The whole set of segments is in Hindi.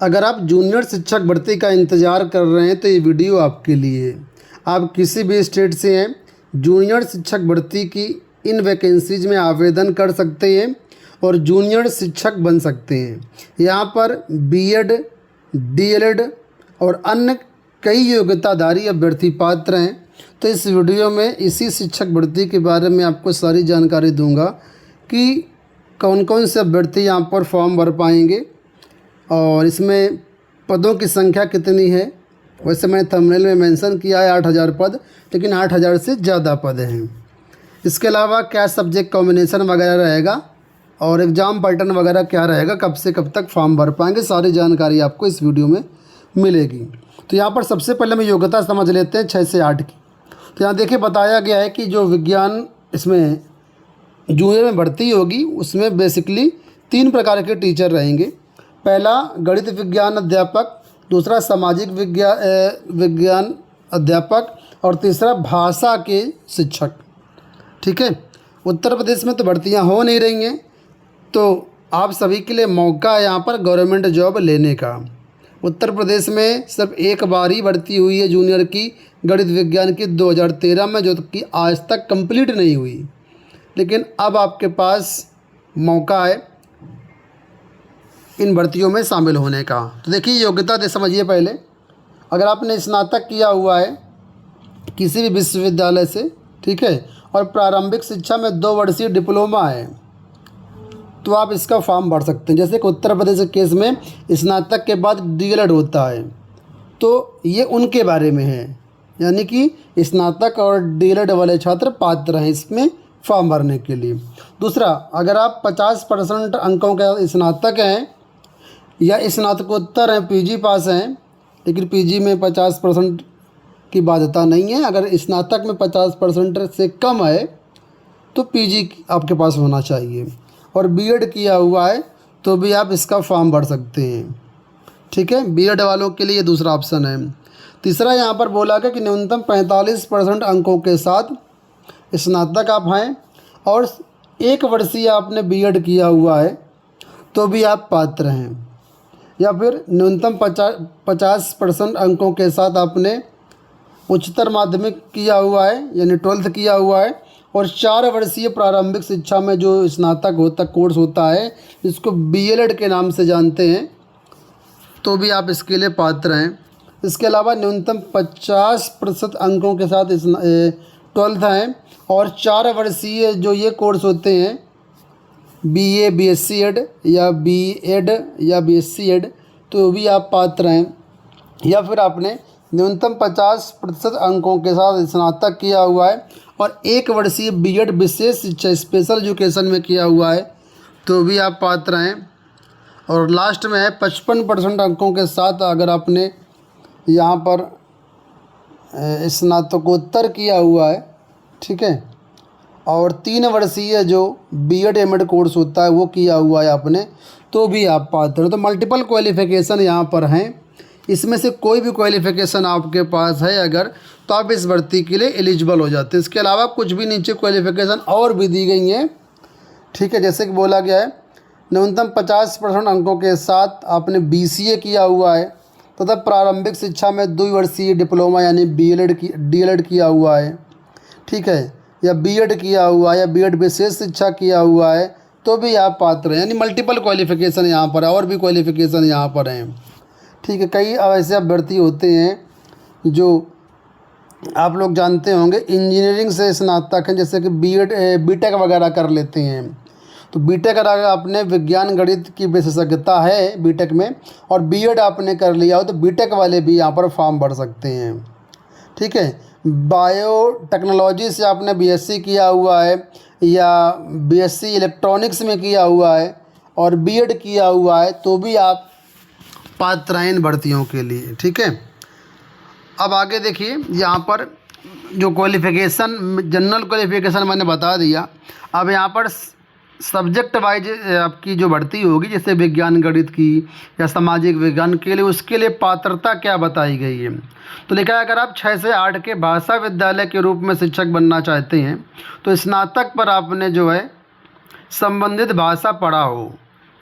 अगर आप जूनियर शिक्षक भर्ती का इंतज़ार कर रहे हैं तो ये वीडियो आपके लिए है। आप किसी भी स्टेट से हैं, जूनियर शिक्षक भर्ती की इन वैकेंसीज़ में आवेदन कर सकते हैं और जूनियर शिक्षक बन सकते हैं। यहाँ पर बीएड, डीएलएड और अन्य कई योग्यताधारी अभ्यर्थी पात्र हैं। तो इस वीडियो में इसी शिक्षक भर्ती के बारे में आपको सारी जानकारी दूंगा कि कौन कौन से अभ्यर्थी यहाँ पर फॉर्म भर पाएंगे और इसमें पदों की संख्या कितनी है। वैसे मैंने थंबनेल में मेंशन किया है 8000 पद, लेकिन 8000 से ज़्यादा पद हैं। इसके अलावा क्या सब्जेक्ट कॉम्बिनेशन वगैरह रहेगा और एग्ज़ाम पैटर्न वगैरह क्या रहेगा, कब से कब तक फॉर्म भर पाएंगे, सारी जानकारी आपको इस वीडियो में मिलेगी। तो यहाँ पर सबसे पहले हम योग्यता समझ लेते हैं 6 से 8 की। तो यहाँ देखिए बताया गया है कि जो विज्ञान इसमें जूनियर में भर्ती होगी उसमें बेसिकली 3 प्रकार के टीचर रहेंगे। पहला गणित विज्ञान अध्यापक, दूसरा सामाजिक विज्ञान अध्यापक और तीसरा भाषा के शिक्षक। ठीक है, उत्तर प्रदेश में तो भर्तियां हो नहीं रही हैं, तो आप सभी के लिए मौका है यहाँ पर गवर्नमेंट जॉब लेने का। उत्तर प्रदेश में सिर्फ एक बार ही भर्ती हुई है जूनियर की गणित विज्ञान की 2013 में, जो कि आज तक कंप्लीट नहीं हुई। लेकिन अब आपके पास मौका है इन भर्तियों में शामिल होने का। तो देखिए योग्यता दे समझिए पहले। अगर आपने स्नातक किया हुआ है किसी भी विश्वविद्यालय से, ठीक है, और प्रारंभिक शिक्षा में 2 वर्षीय डिप्लोमा है, तो आप इसका फॉर्म भर सकते हैं। जैसे कि उत्तर प्रदेश के केस में स्नातक के बाद डीएलएड होता है, तो ये उनके बारे में है, यानी कि स्नातक और डीएलएड वाले छात्र पात्र हैं इसमें फॉर्म भरने के लिए। दूसरा, अगर आप 50% अंकों के स्नातक हैं या स्नातकोत्तर हैं, पीजी पास हैं, लेकिन पीजी में 50% की बाध्यता नहीं है। अगर स्नातक में 50% से कम है तो पीजी आपके पास होना चाहिए, और बीएड किया हुआ है तो भी आप इसका फॉर्म भर सकते हैं। ठीक है, बीएड वालों के लिए दूसरा ऑप्शन है। तीसरा यहाँ पर बोला गया कि न्यूनतम 45% अंकों के साथ स्नातक आप हैं और 1 वर्षीय आपने बीएड किया हुआ है तो भी आप पात्र हैं, या फिर न्यूनतम 50% अंकों के साथ आपने उच्चतर माध्यमिक किया हुआ है यानी 12th किया हुआ है, और 4 वर्षीय प्रारंभिक शिक्षा में जो स्नातक होता कोर्स होता है जिसको बीएलएड के नाम से जानते हैं, तो भी आप इसके लिए पात्र हैं। इसके अलावा न्यूनतम 50% अंकों के साथ 12th हैं और 4 वर्षीय जो ये कोर्स होते हैं बीए, बीएससी एड या बीएड या बीएससी एड, तो भी आप पात्र हैं। या फिर आपने न्यूनतम 50% अंकों के साथ स्नातक किया हुआ है और 1 वर्षीय बीएड विशेष शिक्षा स्पेशल एजुकेशन में किया हुआ है तो भी आप पात्र हैं। और लास्ट में है 55% अंकों के साथ अगर आपने यहाँ पर स्नातकोत्तर किया हुआ है, ठीक है, और 3 वर्षीय जो बीएड एमएड कोर्स होता है वो किया हुआ है आपने, तो भी आप पात्र हैं। तो मल्टीपल क्वालिफ़िकेशन यहाँ पर हैं, इसमें से कोई भी क्वालिफ़िकेशन आपके पास है अगर, तो आप इस भर्ती के लिए एलिजिबल हो जाते हैं। इसके अलावा कुछ भी नीचे क्वालिफ़िकेशन और भी दी गई हैं। ठीक है, जैसे कि बोला गया है न्यूनतम 50% अंकों के साथ आपने बीसीए किया हुआ है तथा प्रारंभिक शिक्षा में 2 वर्षीय डिप्लोमा यानी डीएलएड किया हुआ है, ठीक है, या बीएड किया हुआ है या बीएड विशेष शिक्षा किया हुआ है तो भी आप पात्र हैं। यानी मल्टीपल क्वालिफ़िकेशन यहाँ पर है, और भी क्वालिफ़िकेशन यहाँ पर हैं। ठीक है, कई ऐसे अभ्यर्थी होते हैं जो आप लोग जानते होंगे इंजीनियरिंग से स्नातक हैं, जैसे कि बीटेक वगैरह कर लेते हैं। तो बीटेक अगर आपने विज्ञान गणित की विशेषज्ञता है बीटेक में और बीएड आपने कर लिया हो तो बीटेक वाले भी यहाँ पर फॉर्म भर सकते हैं। ठीक है, बायोटेक्नोलॉजी से आपने बीएससी किया हुआ है या बीएससी इलेक्ट्रॉनिक्स में किया हुआ है और बीएड किया हुआ है तो भी आप पात्र हैं इन भर्तियों के लिए। ठीक है, अब आगे देखिए यहाँ पर जो क्वालिफ़िकेशन जनरल क्वालिफ़िकेशन मैंने बता दिया। अब यहाँ पर सब्जेक्ट वाइज आपकी जो भर्ती होगी, जैसे विज्ञान गणित की या सामाजिक विज्ञान के लिए, उसके लिए पात्रता क्या बताई गई है। तो लिखा है अगर आप 6 से 8 के भाषा विद्यालय के रूप में शिक्षक बनना चाहते हैं तो स्नातक पर आपने जो है संबंधित भाषा पढ़ा हो,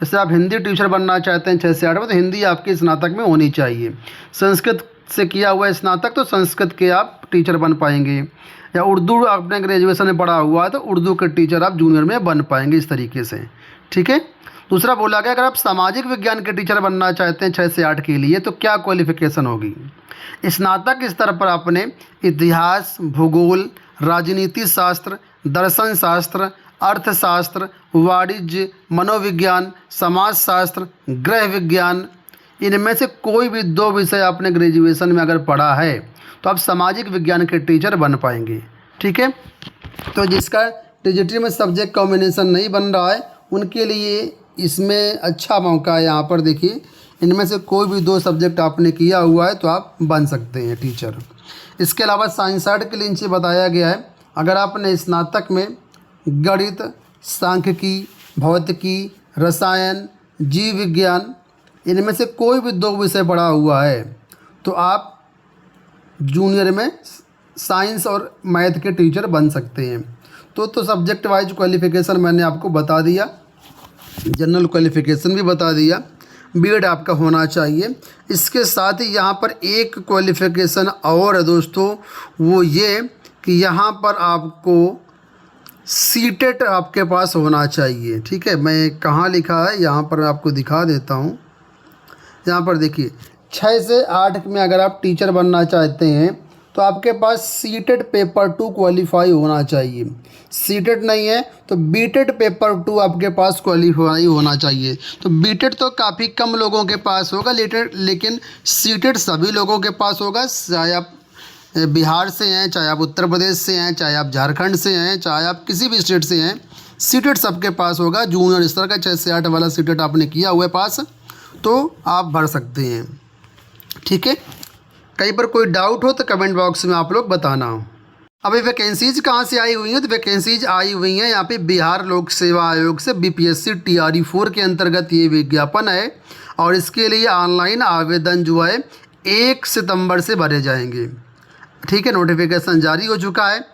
जैसे आप हिंदी टीचर बनना चाहते हैं 6 से 8 में, तो हिंदी आपकी स्नातक में होनी चाहिए। संस्कृत से किया हुआ है स्नातक, तो संस्कृत के आप टीचर बन पाएंगे। या उर्दू आपने ग्रेजुएशन में पढ़ा हुआ है तो उर्दू के टीचर आप जूनियर में बन पाएंगे इस तरीके से, ठीक है। दूसरा बोला गया, अगर आप सामाजिक विज्ञान के टीचर बनना चाहते हैं 6 से 8 के लिए, तो क्या क्वालिफिकेशन होगी। स्नातक स्तर पर आपने इतिहास, भूगोल, राजनीति शास्त्र, दर्शन शास्त्र, अर्थशास्त्र, वाणिज्य, मनोविज्ञान, समाजशास्त्र, गृह विज्ञान, इनमें से कोई भी 2 विषय आपने ग्रेजुएशन में अगर पढ़ा है तो आप सामाजिक विज्ञान के टीचर बन पाएंगे, ठीक है। तो जिसका टीजीटी में सब्जेक्ट कॉम्बिनेशन नहीं बन रहा है उनके लिए इसमें अच्छा मौका है। यहाँ पर देखिए, इनमें से कोई भी 2 सब्जेक्ट आपने किया हुआ है तो आप बन सकते हैं टीचर। इसके अलावा साइंस आर्ट के लिए नीचे बताया गया है, अगर आपने स्नातक में गणित, सांख्यिकी, भौतिकी, रसायन, जीव विज्ञान, इनमें से कोई भी 2 विषय पढ़ा हुआ है तो आप जूनियर में साइंस और मैथ के टीचर बन सकते हैं। तो सब्जेक्ट वाइज क्वालिफ़िकेशन मैंने आपको बता दिया, जनरल क्वालिफ़िकेशन भी बता दिया, बीएड आपका होना चाहिए। इसके साथ ही यहाँ पर एक क्वालिफ़िकेशन और है दोस्तों, वो ये कि यहाँ पर आपको सीटेट आपके पास होना चाहिए, ठीक है। मैं कहाँ लिखा है यहाँ पर आपको दिखा देता हूँ। यहाँ पर देखिए, 6 से 8 में अगर आप टीचर बनना चाहते हैं तो आपके पास सीटेट पेपर 2 क्वालिफाई होना चाहिए। सीटेट नहीं है तो बीटेट पेपर 2 आपके पास क्वालिफाई होना चाहिए। तो बीटेट तो काफ़ी कम लोगों के पास होगा, लेकिन सीटेट सभी लोगों के पास होगा, चाहे आप बिहार से हैं, चाहे आप उत्तर प्रदेश से हैं, चाहे आप झारखंड से हैं, चाहे आप किसी भी स्टेट से हैं, सीटेट सबके पास होगा। जूनियर स्तर का 6 से 8 वाला सीटेट आपने किया हुआ है पास, तो आप भर सकते हैं, ठीक है। कहीं पर कोई डाउट हो तो कमेंट बॉक्स में आप लोग बताना। अभी वैकेंसीज कहाँ से आई हुई हैं, तो वैकेंसीज आई हुई हैं यहाँ पे बिहार लोक सेवा आयोग से। बीपीएससी टीआरई 4 के अंतर्गत ये विज्ञापन है और इसके लिए ऑनलाइन आवेदन जो है 1 सितंबर से भरे जाएंगे, ठीक है। नोटिफिकेशन जारी हो चुका है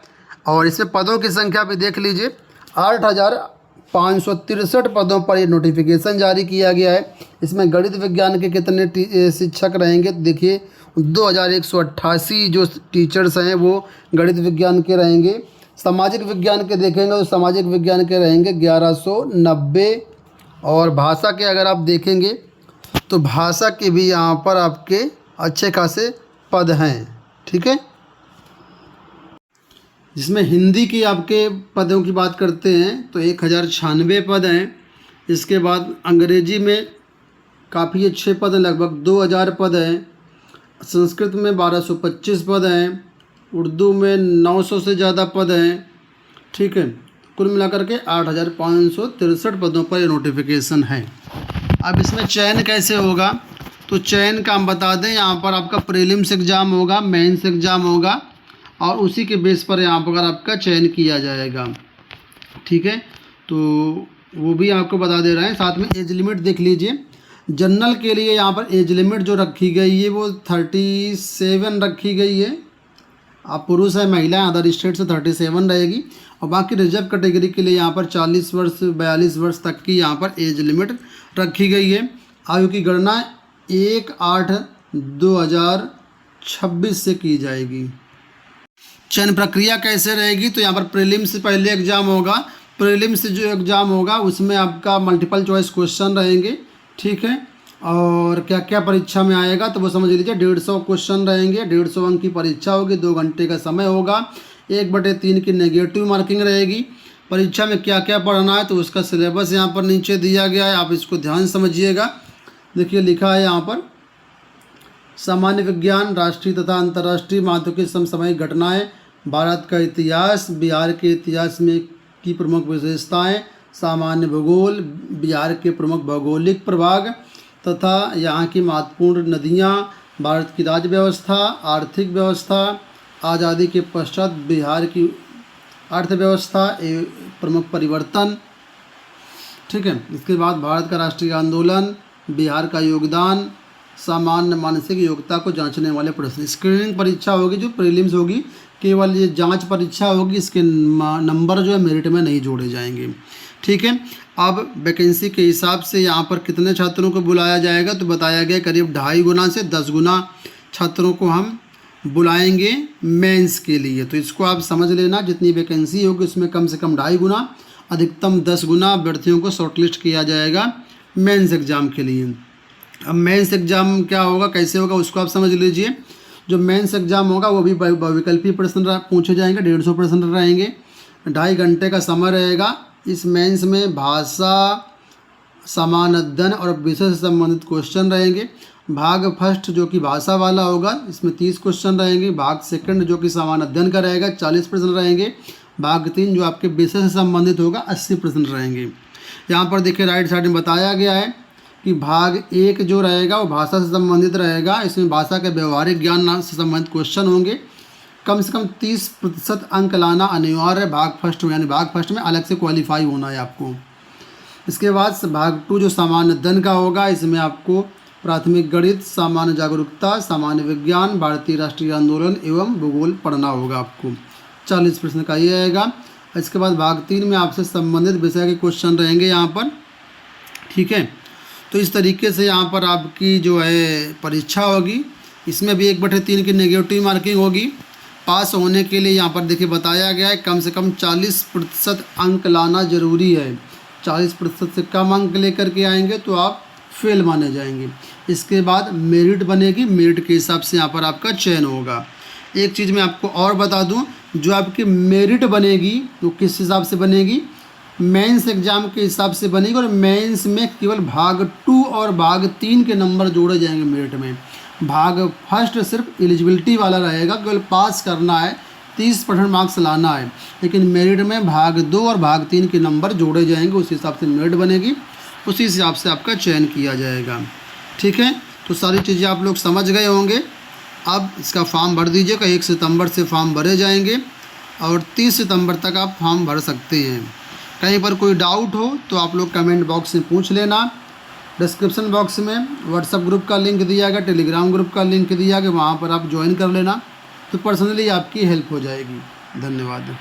और इसमें पदों की संख्या भी देख लीजिए, 8,563 पदों पर ये नोटिफिकेशन जारी किया गया है। इसमें गणित विज्ञान के कितने शिक्षक रहेंगे, तो देखिए 2,188 जो टीचर्स हैं वो गणित विज्ञान के रहेंगे। सामाजिक विज्ञान के देखेंगे तो सामाजिक विज्ञान के रहेंगे 1190। और भाषा के अगर आप देखेंगे तो भाषा के भी यहाँ पर आपके अच्छे खासे पद हैं, ठीक है। जिसमें हिंदी की आपके पदों की बात करते हैं तो 1,096 पद हैं। इसके बाद अंग्रेजी में काफ़ी अच्छे पद हैं, लगभग 2,000 पद हैं। संस्कृत में 1,225 पद हैं। उर्दू में 900 से ज़्यादा पद हैं, ठीक है। कुल मिलाकर के 8,563 पदों पर ये नोटिफिकेशन है। अब इसमें चयन कैसे होगा, तो चयन का हम बता दें, यहाँ पर आपका प्रीलिम्स एग्ज़ाम होगा, मेंस एग्ज़ाम होगा और उसी के बेस पर यहाँ पर आपका चयन किया जाएगा, ठीक है। तो वो भी आपको बता दे रहे हैं। साथ में एज लिमिट देख लीजिए। जनरल के लिए यहाँ पर एज लिमिट जो रखी गई है वो 37 रखी गई है। आप पुरुष है, महिला अदर स्टेट से 37 रहेगी। और बाकी रिजर्व कैटेगरी के लिए यहाँ पर 40 वर्ष 42 वर्ष तक की यहाँ पर एज लिमिट रखी गई है। आयु की गणना 1/8/2026 से की जाएगी। चयन प्रक्रिया कैसे रहेगी, तो यहाँ पर प्रीलिम्स से पहले एग्ज़ाम होगा। प्रीलिम्स जो एग्ज़ाम होगा उसमें आपका मल्टीपल चॉइस क्वेश्चन रहेंगे, ठीक है। और क्या क्या परीक्षा में आएगा तो वो समझ लीजिए 150 क्वेश्चन रहेंगे, 150 अंक की परीक्षा होगी, 2 घंटे का समय होगा, 1/3 की नेगेटिव मार्किंग रहेगी। परीक्षा में क्या क्या पढ़ना है तो उसका सिलेबस यहाँ पर नीचे दिया गया है, आप इसको ध्यान समझिएगा। देखिए लिखा है यहाँ पर, सामान्य विज्ञान, राष्ट्रीय तथा अंतर्राष्ट्रीय महत्व की समसामयिक घटनाएं, भारत का इतिहास, बिहार के इतिहास में की प्रमुख विशेषताएं, सामान्य भूगोल, बिहार के प्रमुख भौगोलिक प्रभाग तथा यहाँ की महत्वपूर्ण नदियाँ, भारत की राज्य व्यवस्था, आर्थिक व्यवस्था, आज़ादी के पश्चात बिहार की अर्थव्यवस्था एवं प्रमुख परिवर्तन, ठीक है। इसके बाद भारत का राष्ट्रीय आंदोलन, बिहार का योगदान, सामान्य मानसिक योग्यता को जांचने वाले प्रश्न। स्क्रीनिंग परीक्षा होगी जो प्रीलिम्स होगी, केवल ये जांच परीक्षा होगी, इसके नंबर जो है मेरिट में नहीं जोड़े जाएंगे। ठीक है। अब वैकेंसी के हिसाब से यहाँ पर कितने छात्रों को बुलाया जाएगा, तो बताया गया करीब 2.5 गुना से 10 गुना छात्रों को हम बुलाएंगे मेंस के लिए। तो इसको आप समझ लेना, जितनी वैकेंसी होगी उसमें कम से कम 2.5 गुना, अधिकतम 10 गुना अभ्यर्थियों को शॉर्टलिस्ट किया जाएगा मेंस एग्ज़ाम के लिए। अब मेंस एग्ज़ाम क्या होगा, कैसे होगा, उसको आप समझ लीजिए। जो मेंस एग्ज़ाम होगा वो भी बहुविकल्पी प्रश्न पूछे जाएंगे, 150 प्रश्न रहेंगे, 2.5 घंटे का समय रहेगा। इस मेंस में भाषा, समान अध्ययन और विषय से संबंधित क्वेश्चन रहेंगे। भाग फर्स्ट जो कि भाषा वाला होगा, इसमें 30 क्वेश्चन रहेंगे। भाग सेकंड जो कि समान अध्ययन का रहेगा, 40 प्रश्न रहेंगे। भाग 3 जो आपके विषय से संबंधित होगा, 80 प्रश्न रहेंगे। यहाँ पर देखिए राइट साइड में बताया गया है कि भाग 1 जो रहेगा वो भाषा से संबंधित रहेगा। इसमें भाषा के व्यवहारिक ज्ञान से संबंधित क्वेश्चन होंगे। कम से कम 30% अंक लाना अनिवार्य है भाग फर्स्ट में, यानी भाग फर्स्ट में अलग से क्वालिफाई होना है आपको। इसके बाद भाग 2 जो सामान्य अध्ययन का होगा, इसमें आपको प्राथमिक गणित, सामान्य जागरूकता, सामान्य विज्ञान, भारतीय राष्ट्रीय आंदोलन एवं भूगोल पढ़ना होगा आपको। 40 प्रश्न का ये आएगा। इसके बाद भाग 3 में आपसे संबंधित विषय के क्वेश्चन रहेंगे यहाँ पर, ठीक है। तो इस तरीके से यहाँ पर आपकी जो है परीक्षा होगी। इसमें भी 1/3 की नेगेटिव मार्किंग होगी। पास होने के लिए यहाँ पर देखिए बताया गया है कम से कम 40% अंक लाना ज़रूरी है। 40% से कम अंक लेकर के आएंगे तो आप फेल माने जाएंगे। इसके बाद मेरिट बनेगी, मेरिट के हिसाब से यहाँ पर आपका चयन होगा। एक चीज़ मैं आपको और बता दूँ, जो आपकी मेरिट बनेगी तो किस हिसाब से बनेगी, मेंस एग्ज़ाम के हिसाब से बनेगी। और मेंस में केवल भाग 2 और भाग 3 के नंबर जोड़े जाएंगे मेरिट में। भाग फर्स्ट सिर्फ एलिजिबिलिटी वाला रहेगा, केवल पास करना है, 30% मार्क्स लाना है। लेकिन मेरिट में भाग 2 और भाग 3 के नंबर जोड़े जाएंगे, उस हिसाब से मेरिट बनेगी, उसी हिसाब से आपका चयन किया जाएगा, ठीक है। तो सारी चीज़ें आप लोग समझ गए होंगे। अब इसका फॉर्म भर दीजिएगा। 1 सितंबर से फॉर्म भरे जाएंगे और 30 सितंबर तक आप फॉर्म भर सकते हैं। कहीं पर कोई डाउट हो तो आप लोग कमेंट बॉक्स में पूछ लेना। डिस्क्रिप्शन बॉक्स में व्हाट्सएप ग्रुप का लिंक दिया गया, टेलीग्राम ग्रुप का लिंक दिया गया, वहाँ पर आप ज्वाइन कर लेना, तो पर्सनली आपकी हेल्प हो जाएगी। धन्यवाद।